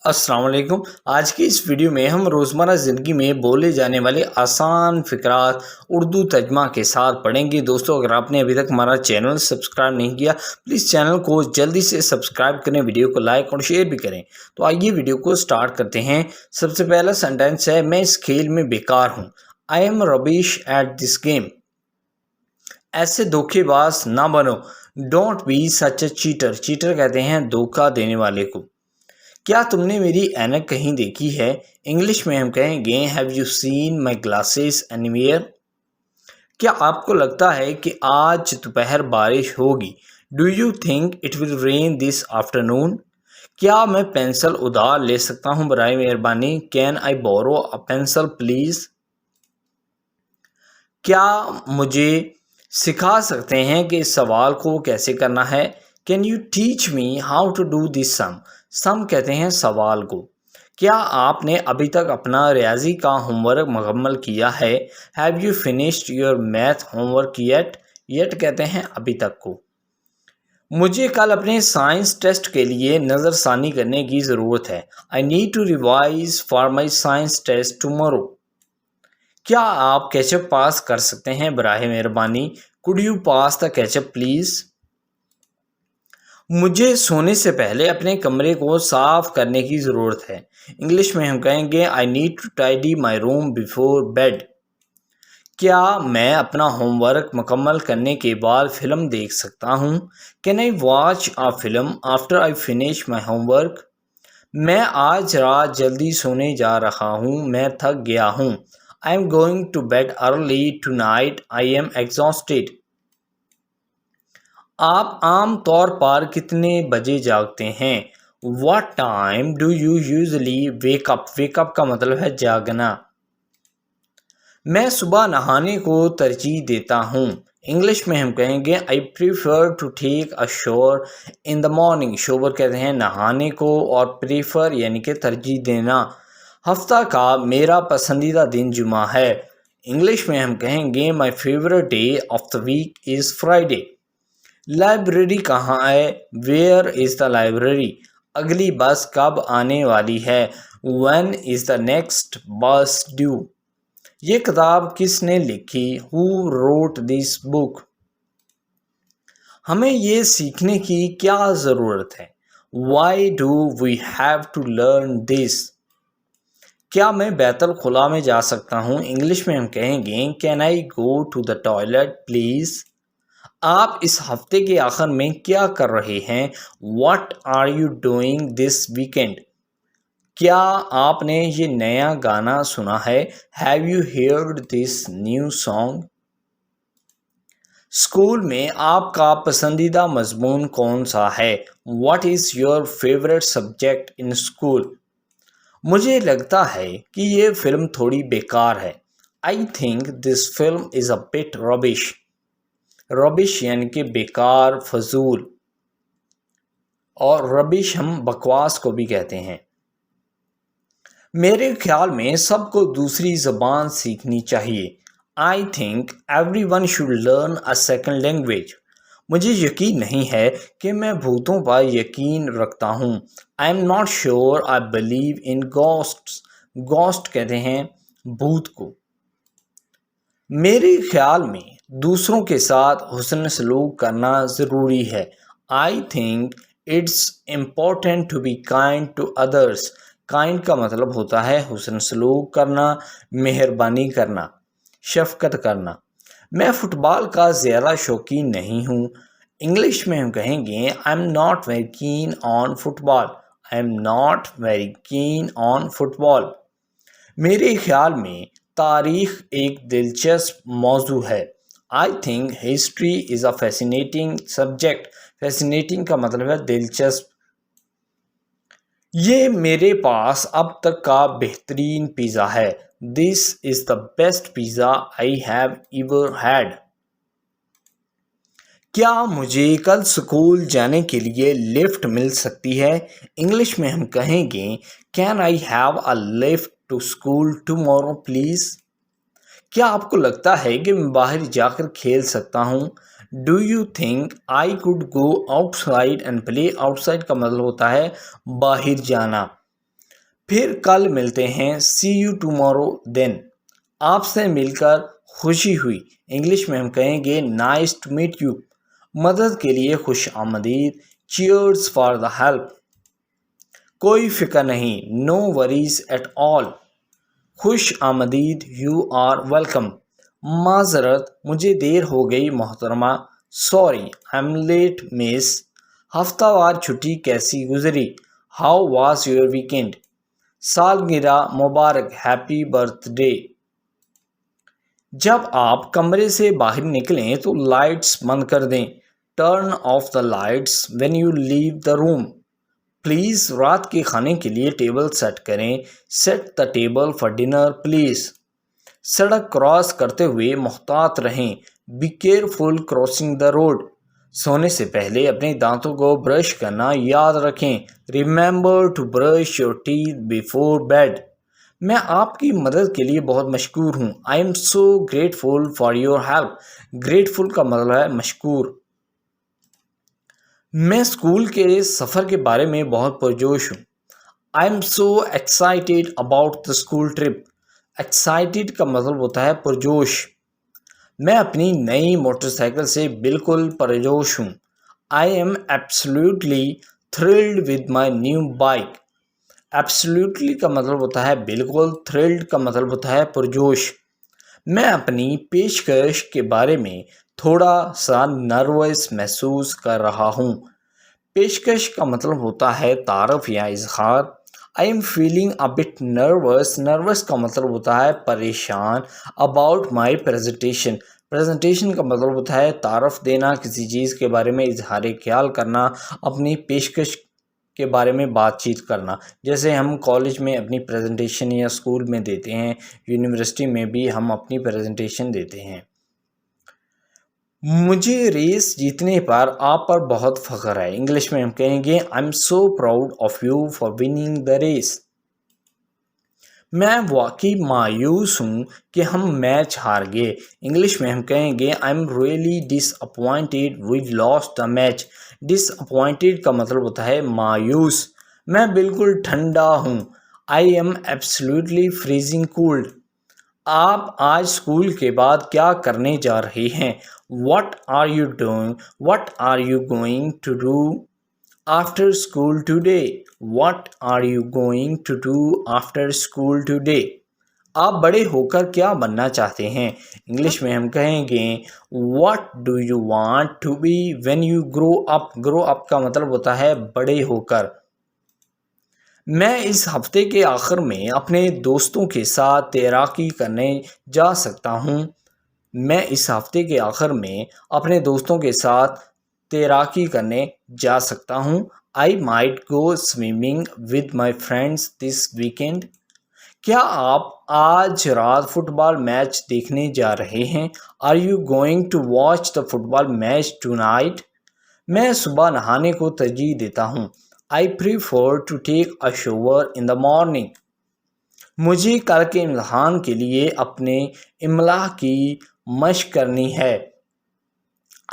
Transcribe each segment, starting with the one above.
السلام علیکم۔ آج کی اس ویڈیو میں ہم روزمرہ زندگی میں بولے جانے والے آسان فقرات اردو ترجمہ کے ساتھ پڑھیں گے۔ دوستو، اگر آپ نے ابھی تک ہمارا چینل سبسکرائب نہیں کیا، پلیز چینل کو جلدی سے سبسکرائب کریں، ویڈیو کو لائک اور شیئر بھی کریں۔ تو آئیے ویڈیو کو سٹارٹ کرتے ہیں۔ سب سے پہلا سینٹنس ہے، میں اس کھیل میں بیکار ہوں۔ I am rubbish at this game۔ ایسے دھوکے باز نہ بنو۔ Don't be such a cheater۔ Chatter کہتے ہیں دھوکہ دینے والے کو۔ کیا تم نے میری اینک کہیں دیکھی ہے؟ انگلش میں ہم کہیں گے Have you seen my glasses anywhere؟ کیا آپ کو لگتا ہے کہ آج دوپہر بارش ہوگی؟ Do you think it will rain this afternoon؟ کیا میں پینسل ادھار لے سکتا ہوں برائے مہربانی؟ Can I borrow a pencil please؟ کیا مجھے سکھا سکتے ہیں کہ اس سوال کو کیسے کرنا ہے؟ Can you teach me how to do this sum؟ سم کہتے ہیں سوال کو۔ کیا آپ نے ابھی تک اپنا ریاضی کا ہوم ورک مکمل کیا ہے؟ Have you finished your math homework yet؟ Yet کہتے ہیں ابھی تک کو۔ مجھے کل اپنے سائنس ٹیسٹ کے لیے نظر ثانی کرنے کی ضرورت ہے۔ I need to revise for my science test tomorrow۔ کیا آپ کیچپ پاس کر سکتے ہیں براہ مہربانی؟ Could you pass the ketchup please؟ مجھے سونے سے پہلے اپنے کمرے کو صاف کرنے کی ضرورت ہے۔ انگلش میں ہم کہیں گے I need to tidy my room before bed۔ کیا میں اپنا ہوم ورک مکمل کرنے کے بعد فلم دیکھ سکتا ہوں؟ Can I watch a film after I finish my homework؟ میں آج رات جلدی سونے جا رہا ہوں، میں تھک گیا ہوں۔ I am going to bed early tonight، I am exhausted۔ آپ عام طور پر کتنے بجے جاگتے ہیں؟ What time do you usually wake up؟ Wake up کا مطلب ہے جاگنا۔ میں صبح نہانے کو ترجیح دیتا ہوں۔ انگلش میں ہم کہیں گے I prefer to take a shower in the morning۔ shower کہتے ہیں نہانے کو، اور prefer یعنی کہ ترجیح دینا۔ ہفتہ کا میرا پسندیدہ دن جمعہ ہے۔ انگلش میں ہم کہیں گے My favorite day of the week is Friday۔ Library کہاں ہے؟ Where is the library؟ اگلی بس کب آنے والی ہے؟ When is the next bus due؟ یہ کتاب کس نے لکھی؟ Who wrote this book؟ ہمیں یہ سیکھنے کی کیا ضرورت ہے؟ Why do we have to learn this؟ کیا میں بیت الخلاء میں جا سکتا ہوں؟ انگلش میں ہم کہیں گے Can I go to the toilet please؟ آپ اس ہفتے کے آخر میں کیا کر رہے ہیں؟ What are you doing this weekend؟ کیا آپ نے یہ نیا گانا سنا ہے؟ Have you heard this new song؟ School میں آپ کا پسندیدہ مضمون کون سا ہے؟ What is your favorite subject in school؟ مجھے لگتا ہے کہ یہ فلم تھوڑی بیکار ہے۔ I think this film is a bit rubbish۔ ربش یعنی کہ بیکار، فضول، اور ربش ہم بکواس کو بھی کہتے ہیں۔ میرے خیال میں سب کو دوسری زبان سیکھنی چاہیے۔ I think everyone should learn a second language۔ مجھے یقین نہیں ہے کہ میں بھوتوں پر یقین رکھتا ہوں۔ I am not sure I believe in ghosts۔ ghost کہتے ہیں بھوت کو۔ میرے خیال میں دوسروں کے ساتھ حسن سلوک کرنا ضروری ہے۔ I think it's important to be kind to others۔ kind کا مطلب ہوتا ہے حسن سلوک کرنا، مہربانی کرنا، شفقت کرنا۔ میں فٹ بال کا زیادہ شوقین نہیں ہوں۔ انگلش میں ہم کہیں گے I'm not very keen on football۔ I'm not very keen on football۔ میرے خیال میں تاریخ ایک دلچسپ موضوع ہے۔ I think history is a fascinating subject۔ fascinating کا مطلب ہے دلچسپ۔ یہ میرے پاس اب تک کا بہترین پیزا ہے۔ This is the best pizza I have ever had۔ کیا مجھے کل اسکول جانے کے لیے لفٹ مل سکتی ہے؟ انگلش میں ہم کہیں گے Can I have a lift to school tomorrow please؟ کیا آپ کو لگتا ہے کہ میں باہر جا کر کھیل سکتا ہوں؟ Do you think I could go outside and play؟ outside کا مطلب ہوتا ہے باہر جانا۔ پھر کل ملتے ہیں. See you tomorrow then. آپ سے مل کر خوشی ہوئی. انگلش میں ہم کہیں گے nice to meet you. مدد کے لیے خوش آمدید. Cheers for the help. کوئی فکر نہیں. No worries at all. خوش آمدید. You are welcome. معذرت مجھے دیر ہو گئی محترمہ. Sorry I'm late miss. ہفتہ وار چھٹی کیسی گزری؟ How was your weekend? سالگرہ مبارک. Happy birth day. جب آپ کمرے سے باہر نکلیں تو لائٹس بند کر دیں. Turn off the lights when you leave the room. Please رات کے کھانے کے لیے ٹیبل سیٹ کریں. Set the table for dinner please. سڑک کراس کرتے ہوئے محتاط رہیں. Be careful crossing the road. سونے سے پہلے اپنے دانتوں کو برش کرنا یاد رکھیں. Remember to brush your teeth before bed. میں آپ کی مدد کے لیے بہت مشکور ہوں. I'm so grateful for your help. Grateful کا مطلب ہے مشکور. میں اسکول کے سفر کے بارے میں بہت پرجوش ہوں. I'm so excited about the school trip. Excited کا مطلب ہوتا ہے پرجوش. میں اپنی نئی موٹر سائیکل سے بالکل پرجوش ہوں. I'm absolutely thrilled with my new bike. Absolutely کا مطلب ہوتا ہے بالکل. تھرلڈ کا مطلب ہوتا ہے پرجوش. میں اپنی پیشکش کے بارے میں تھوڑا سا نروس محسوس کر رہا ہوں. پیشکش کا مطلب ہوتا ہے تعارف یا اظہار. I am feeling a but nervous. Nervous کا مطلب ہوتا ہے پریشان. About my presentation. پریزنٹیشن کا مطلب ہوتا ہے تعارف دینا کسی چیز کے بارے میں، اظہار خیال کرنا، اپنی پیشکش کے بارے میں بات چیت کرنا. جیسے ہم کالج میں اپنی پریزنٹیشن یا اسکول میں دیتے ہیں، یونیورسٹی میں بھی ہم اپنی پریزنٹیشن دیتے ہیں. مجھے ریس جیتنے پر آپ پر بہت فخر ہے. انگلش میں ہم کہیں گے I'm so proud of you for winning the race. میں واقعی مایوس ہوں کہ ہم میچ ہار گئے. انگلش میں ہم کہیں گے I'm really disappointed we lost the match. Disappointed کا مطلب ہوتا ہے مایوس. میں بالکل ٹھنڈا ہوں. I'm absolutely freezing cold. آپ آج اسکول کے بعد کیا کرنے جا رہے ہیں؟ What are you doing? What are you going to do after school today? What are you going to do after school today? آپ بڑے ہو کر کیا بننا چاہتے ہیں؟ انگلش میں ہم کہیں گے what do you want to be when you grow up. Grow up کا مطلب ہوتا ہے بڑے ہو کر. میں اس ہفتے کے آخر میں اپنے دوستوں کے ساتھ تیراکی کرنے جا سکتا ہوں. میں اس ہفتے کے آخر میں اپنے دوستوں کے ساتھ تیراکی کرنے جا سکتا ہوں. I might go swimming with my friends this weekend. کیا آپ آج رات فٹ بال میچ دیکھنے جا رہے ہیں؟ Are you going to watch the football match tonight? میں صبح نہانے کو ترجیح دیتا ہوں. I prefer to take a shower in the morning. مجھے کل کے امتحان کے لیے اپنے املا کی مشق کرنی ہے.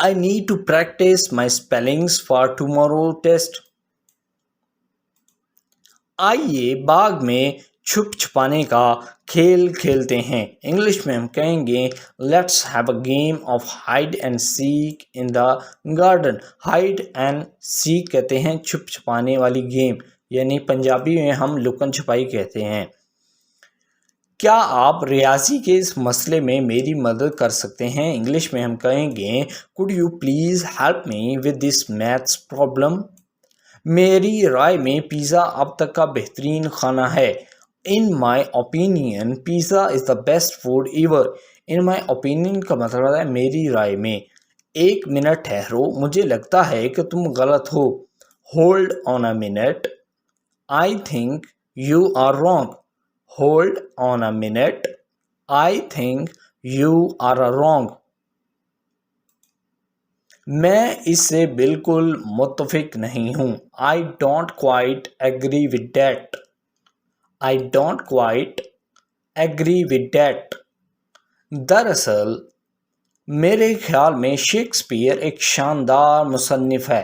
I need to practice my spellings for tomorrow's test. آئیے باغ میں چھپ چھپانے کا کھیل کھیلتے ہیں. انگلش میں ہم کہیں گے let's have a game of hide and seek in the garden. Hide and seek کہتے ہیں چھپ چھپانے والی گیم، یعنی پنجابی میں ہم لکن چھپائی کہتے ہیں. کیا آپ ریاضی کے اس مسئلے میں میری مدد کر سکتے ہیں؟ انگلش میں ہم کہیں گے could you please help me with this maths problem? میری رائے میں پیزا اب تک کا بہترین کھانا ہے. In my opinion pizza is the best food ever. In my opinion کا مطلب ہے میری رائے میں. ایک منٹ ٹھہرو، مجھے لگتا ہے کہ تم غلط ہو. Hold on a minute. I think you are wrong. Hold on a minute. I think you are wrong. میں اس سے بالکل متفق نہیں ہوں. I don't quite agree with that. I don't quite agree with that. دراصل میرے خیال میں شیکسپیئر ایک شاندار مصنف ہے.